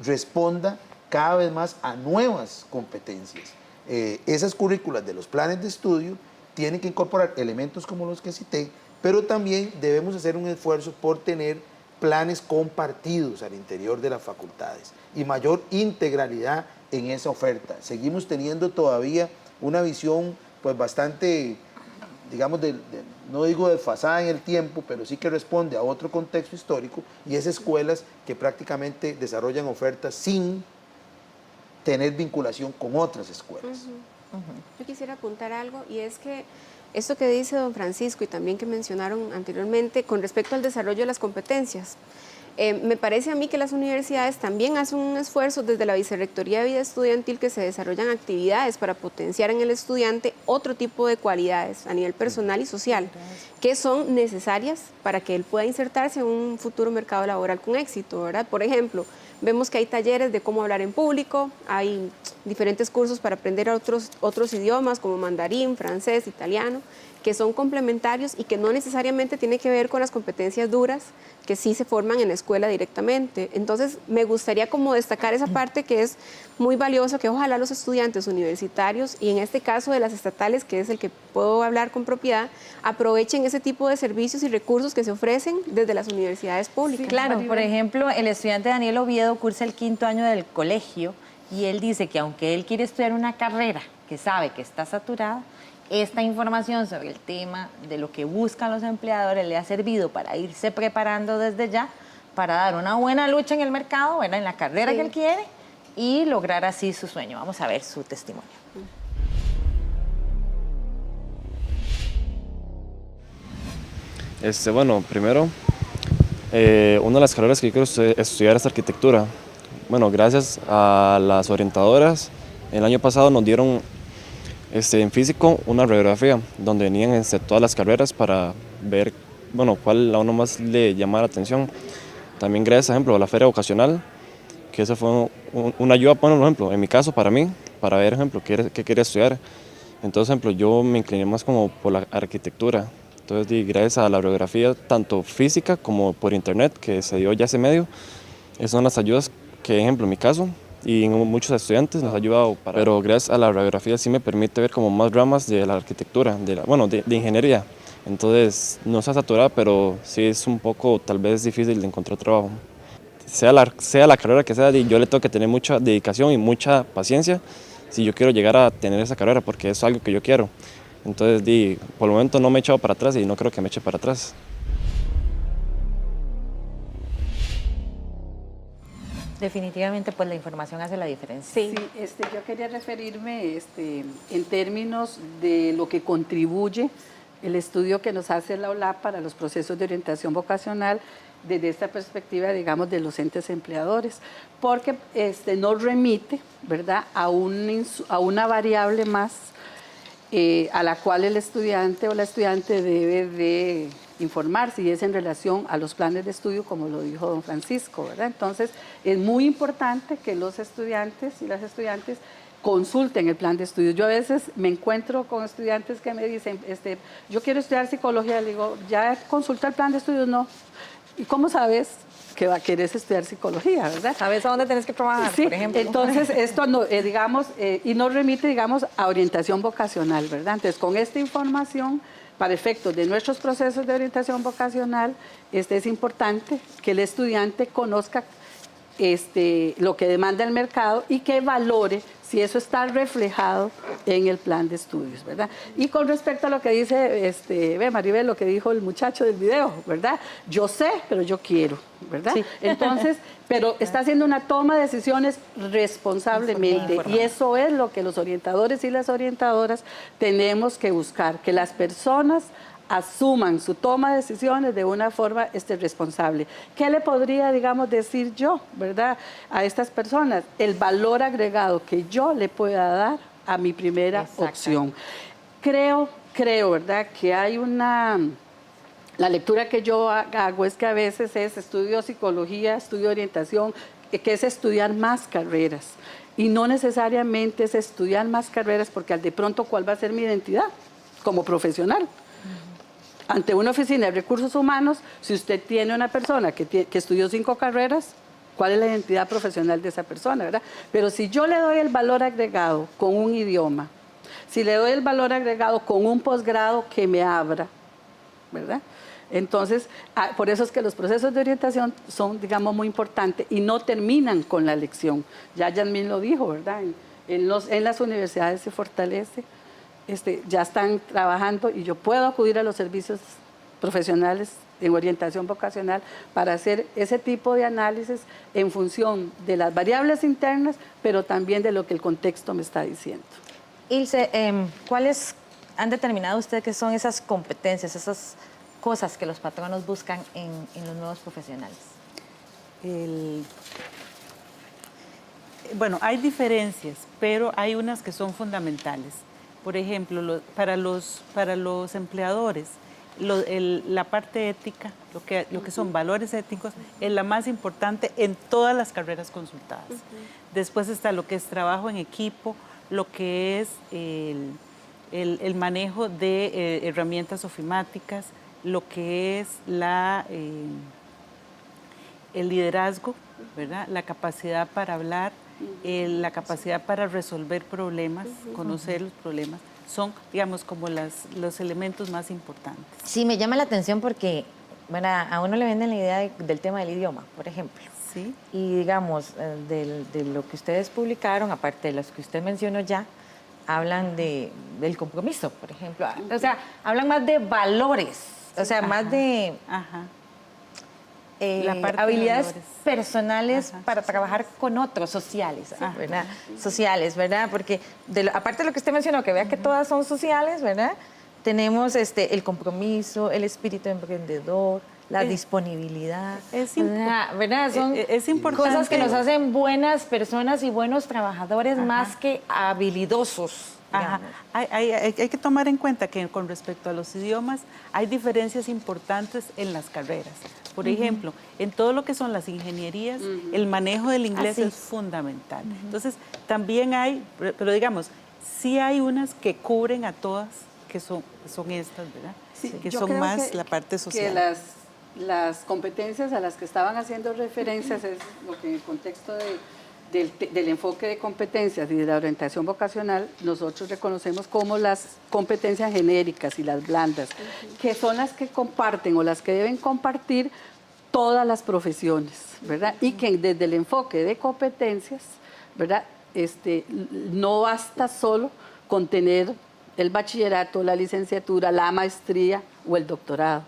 F: responda cada vez más a nuevas competencias. Esas currículas de los planes de estudio tienen que incorporar elementos como los que cité, pero también debemos hacer un esfuerzo por tener planes compartidos al interior de las facultades y mayor integralidad en esa oferta. Seguimos teniendo todavía una visión pues bastante, digamos, no digo desfasada en el tiempo, pero sí que responde a otro contexto histórico, y es escuelas que prácticamente desarrollan ofertas sin tener vinculación con otras escuelas.
I: Yo quisiera apuntar algo, y es que esto que dice don Francisco y también que mencionaron anteriormente con respecto al desarrollo de las competencias. Me parece a mí que las universidades también hacen un esfuerzo desde la Vicerrectoría de Vida Estudiantil que se desarrollan actividades para potenciar en el estudiante otro tipo de cualidades a nivel personal y social que son necesarias para que él pueda insertarse en un futuro mercado laboral con éxito, ¿verdad? Por ejemplo, vemos que hay talleres de cómo hablar en público, hay diferentes cursos para aprender otros idiomas como mandarín, francés, italiano, que son complementarios y que no necesariamente tienen que ver con las competencias duras que sí se forman en la escuela directamente. Entonces, me gustaría como destacar esa parte que es muy valiosa, que ojalá los estudiantes universitarios, y en este caso de las estatales, que es el que puedo hablar con propiedad, aprovechen ese tipo de servicios y recursos que se ofrecen desde las universidades públicas.
E: Sí, claro, por ejemplo, el estudiante Daniel Oviedo cursa el 5º año del colegio y él dice que aunque él quiere estudiar una carrera que sabe que está saturada, esta información sobre el tema de lo que buscan los empleadores le ha servido para irse preparando desde ya para dar una buena lucha en el mercado, ¿verdad? En la carrera que él quiere y lograr así su sueño. Vamos a ver su testimonio.
B: Bueno, primero, una de las carreras que yo quiero estudiar es arquitectura. Bueno, gracias a las orientadoras, el año pasado nos dieron en físico una radiografía donde venían todas las carreras para ver, bueno, cuál a uno más le llama la atención. También gracias, por ejemplo, a la feria vocacional, que eso fue una ayuda, por ejemplo, en mi caso, para mí, para ver, ejemplo, qué quería estudiar. Entonces, ejemplo, yo me incliné más como por la arquitectura. Entonces, gracias a la radiografía, tanto física como por internet, que se dio ya hace medio, esas son las ayudas que, ejemplo, en mi caso, y muchos estudiantes nos ha ayudado, pero gracias a la radiografía sí me permite ver como más ramas de la arquitectura, de ingeniería. Entonces no está saturada, pero sí es un poco tal vez difícil de encontrar trabajo. Sea la carrera que sea, yo le tengo que tener mucha dedicación y mucha paciencia si yo quiero llegar a tener esa carrera, porque es algo que yo quiero. Entonces por el momento no me he echado para atrás y no creo que me eche para atrás.
E: Definitivamente, pues la información hace la diferencia.
H: Sí, yo quería referirme en términos de lo que contribuye el estudio que nos hace la OLAP para los procesos de orientación vocacional desde esta perspectiva, digamos, de los entes empleadores, porque nos remite, ¿verdad?, a una variable más a la cual el estudiante o la estudiante debe de informarse, y es en relación a los planes de estudio, como lo dijo don Francisco, ¿verdad? Entonces, es muy importante que los estudiantes y las estudiantes consulten el plan de estudio. Yo a veces me encuentro con estudiantes que me dicen, yo quiero estudiar psicología, le digo, ¿ya consulta el plan de estudio? No. ¿Y cómo sabes que querés estudiar psicología, verdad?
E: ¿Sabes a dónde tenés que trabajar,
H: sí,
E: por ejemplo?
H: Entonces, esto y nos remite, digamos, a orientación vocacional, ¿verdad? Entonces, con esta información, para efectos de nuestros procesos de orientación vocacional, es importante que el estudiante conozca lo que demanda el mercado y que valore si eso está reflejado en el plan de estudios, ¿verdad? Y con respecto a lo que dice Maribel, lo que dijo el muchacho del video, ¿verdad? Yo sé, pero yo quiero, ¿verdad? Sí. Entonces, pero está haciendo una toma de decisiones responsablemente, y eso es lo que los orientadores y las orientadoras tenemos que buscar, que las personas asuman su toma de decisiones de una forma responsable. ¿Qué le podría, digamos, decir yo, verdad, a estas personas? El valor agregado que yo le pueda dar a mi primera opción. Creo, ¿verdad?, que hay la lectura que yo hago es que a veces estudio psicología, estudio orientación, que es estudiar más carreras. Y no necesariamente es estudiar más carreras, porque de pronto, ¿cuál va a ser mi identidad como profesional? Ante una oficina de recursos humanos, si usted tiene una persona que estudió 5 carreras, ¿cuál es la identidad profesional de esa persona, verdad? Pero si yo le doy el valor agregado con un idioma, si le doy el valor agregado con un posgrado que me abra, ¿verdad? Entonces, por eso es que los procesos de orientación son, digamos, muy importantes y no terminan con la lección. Ya Yasmín lo dijo, ¿verdad? En las universidades se fortalece. Ya están trabajando y yo puedo acudir a los servicios profesionales en orientación vocacional para hacer ese tipo de análisis en función de las variables internas, pero también de lo que el contexto me está diciendo.
E: Ilse, ¿cuáles han determinado ustedes qué son esas competencias, esas cosas que los patronos buscan en los nuevos profesionales?
G: Bueno, hay diferencias, pero hay unas que son fundamentales. Por ejemplo, para los empleadores, la parte ética, lo que son valores éticos, es la más importante en todas las carreras consultadas. Después está lo que es trabajo en equipo, lo que es el manejo de herramientas ofimáticas, lo que es el liderazgo, ¿verdad? La capacidad para hablar, la capacidad para resolver problemas, conocer los problemas, son, digamos, como los elementos más importantes.
E: Sí, me llama la atención porque, bueno, a uno le venden la idea del tema del idioma, por ejemplo.
G: Sí.
E: Y digamos, de lo que ustedes publicaron, aparte de los que usted mencionó ya, hablan del compromiso, por ejemplo. O sea, hablan más de valores, o sea, más de habilidades personales para trabajar con otros, sociales, ¿verdad? Sociales, ¿verdad? Porque aparte de lo que usted mencionó, que vea que todas son sociales, ¿verdad? Tenemos el compromiso, el espíritu emprendedor, la disponibilidad, ¿verdad? Son
G: importante.
E: Cosas que nos hacen buenas personas y buenos trabajadores más que habilidosos.
G: Hay que tomar en cuenta que con respecto a los idiomas hay diferencias importantes en las carreras. Por ejemplo, en todo lo que son las ingenierías, el manejo del inglés es fundamental. Entonces, también hay, pero digamos, sí hay unas que cubren a todas, que son estas, ¿verdad?
H: Sí,
G: que
H: yo
G: son
H: creo
G: más la parte social.
H: Que las competencias a las que estaban haciendo referencias es lo que en el contexto del enfoque de competencias y de la orientación vocacional nosotros reconocemos como las competencias genéricas y las blandas, que son las que comparten o las que deben compartir todas las profesiones, ¿verdad? Y que desde el enfoque de competencias, ¿verdad? No basta solo con tener el bachillerato, la licenciatura, la maestría o el doctorado,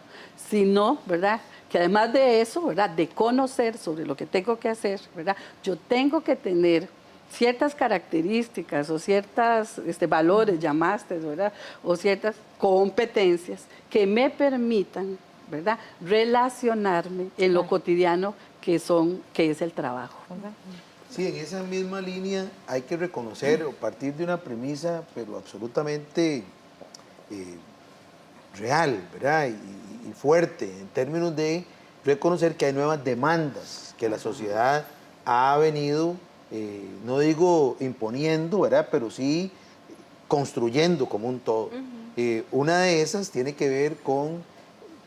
H: sino, ¿verdad?, que además de eso, ¿verdad?, de conocer sobre lo que tengo que hacer, ¿verdad?, yo tengo que tener ciertas características o ciertos valores, llamaste, ¿verdad?, o ciertas competencias que me permitan, ¿verdad?, relacionarme en lo cotidiano que es el trabajo.
F: Sí, en esa misma línea hay que reconocer o partir de una premisa, pero absolutamente real, ¿verdad? Y fuerte, en términos de reconocer que hay nuevas demandas que la sociedad ha venido, no digo imponiendo, ¿verdad?, pero sí construyendo como un todo. Una de esas tiene que ver con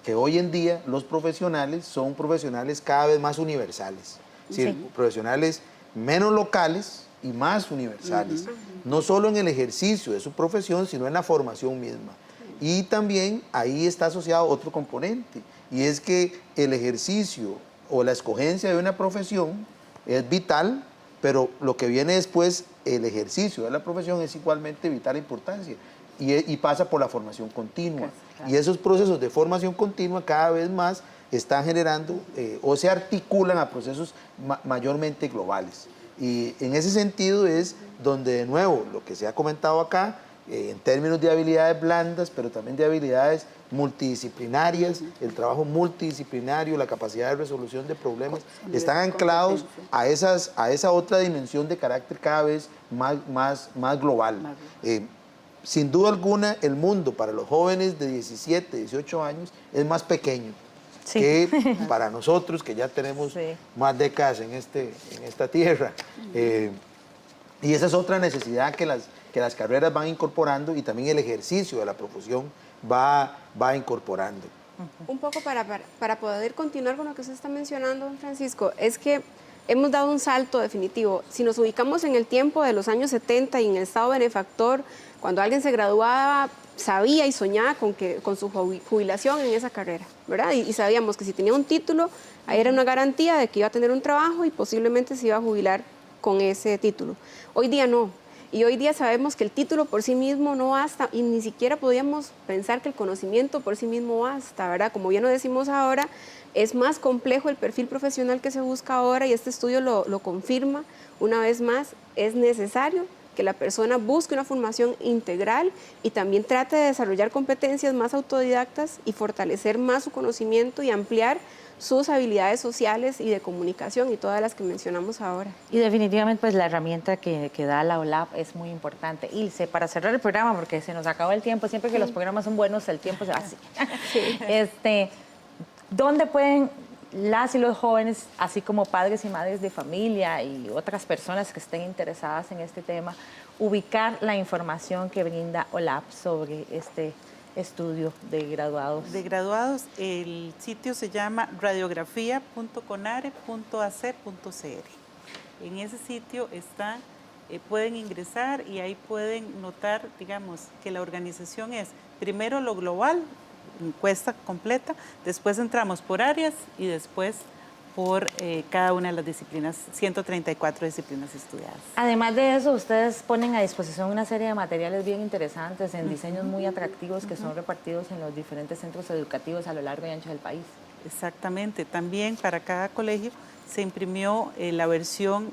F: que hoy en día los profesionales son profesionales cada vez más universales, es decir, profesionales menos locales y más universales, no solo en el ejercicio de su profesión, sino en la formación misma. Y también ahí está asociado otro componente, y es que el ejercicio o la escogencia de una profesión es vital, pero lo que viene después, el ejercicio de la profesión, es igualmente vital importancia, y pasa por la formación continua. Y esos procesos de formación continua cada vez más están generando o se articulan a procesos mayormente globales. Y en ese sentido es donde, de nuevo, lo que se ha comentado acá, en términos de habilidades blandas, pero también de habilidades multidisciplinarias, el trabajo multidisciplinario, la capacidad de resolución de problemas, están anclados a esa otra dimensión de carácter cada vez más global. Sin duda alguna, el mundo para los jóvenes de 17, 18 años es más pequeño que para nosotros, que ya tenemos más décadas en esta tierra. Y esa es otra necesidad que las carreras van incorporando, y también el ejercicio de la profesión va incorporando.
I: Un poco para poder continuar con lo que usted está mencionando, don Francisco, es que hemos dado un salto definitivo. Si nos ubicamos en el tiempo de los años 70 y en el estado benefactor, cuando alguien se graduaba, sabía y soñaba con su jubilación en esa carrera, ¿verdad? Y sabíamos que si tenía un título, ahí era una garantía de que iba a tener un trabajo y posiblemente se iba a jubilar con ese título. Hoy día no. Y hoy día sabemos que el título por sí mismo no basta, y ni siquiera podíamos pensar que el conocimiento por sí mismo basta, ¿verdad? Como bien lo decimos ahora, es más complejo el perfil profesional que se busca ahora, y este estudio lo confirma una vez más. Es necesario que la persona busque una formación integral y también trate de desarrollar competencias más autodidactas y fortalecer más su conocimiento y ampliar sus habilidades sociales y de comunicación y todas las que mencionamos ahora.
E: Y definitivamente pues la herramienta que da la OLAP es muy importante. Ilse, para cerrar el programa, porque se nos acabó el tiempo, siempre que los programas son buenos, el tiempo se va así. Sí. ¿Dónde pueden las y los jóvenes, así como padres y madres de familia y otras personas que estén interesadas en este tema, ubicar la información que brinda OLAP sobre este estudio de graduados?
G: De graduados, el sitio se llama radiografía.conare.ac.cr. En ese sitio pueden ingresar y ahí pueden notar, digamos, que la organización es primero lo global, encuesta completa, después entramos por áreas y después por cada una de las disciplinas, 134 disciplinas estudiadas.
E: Además de eso, ustedes ponen a disposición una serie de materiales bien interesantes en diseños muy atractivos que son repartidos en los diferentes centros educativos a lo largo y ancho del país.
G: Exactamente. También para cada colegio se imprimió la versión,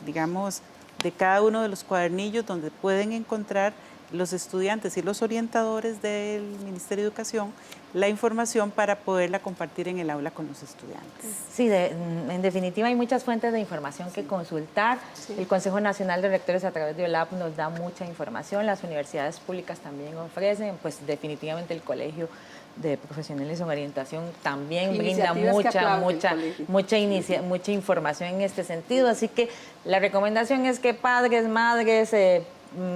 G: digamos, de cada uno de los cuadernillos donde pueden encontrar los estudiantes y los orientadores del Ministerio de Educación la información para poderla compartir en el aula con los estudiantes.
E: Sí, en definitiva hay muchas fuentes de información que consultar. Sí. El Consejo Nacional de Rectores a través de OLAP nos da mucha información, las universidades públicas también ofrecen, pues definitivamente el Colegio de Profesionales en Orientación también brinda mucha información en este sentido, así que la recomendación es que padres, madres,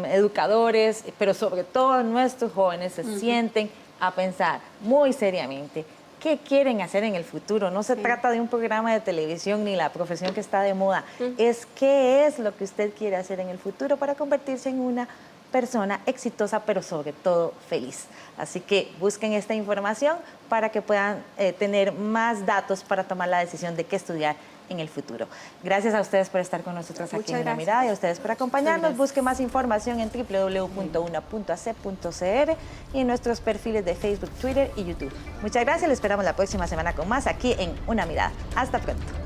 E: educadores, pero sobre todo nuestros jóvenes se sienten a pensar muy seriamente qué quieren hacer en el futuro. No se trata de un programa de televisión ni la profesión que está de moda, es qué es lo que usted quiere hacer en el futuro para convertirse en una persona exitosa, pero sobre todo feliz. Así que busquen esta información para que puedan tener más datos para tomar la decisión de qué estudiar en el futuro. Gracias a ustedes por estar con nosotros aquí en Una Mirada y a ustedes por acompañarnos. Busque más información en www.una.ac.cr y en nuestros perfiles de Facebook, Twitter y YouTube. Muchas gracias, les esperamos la próxima semana con más aquí en Una Mirada. Hasta pronto.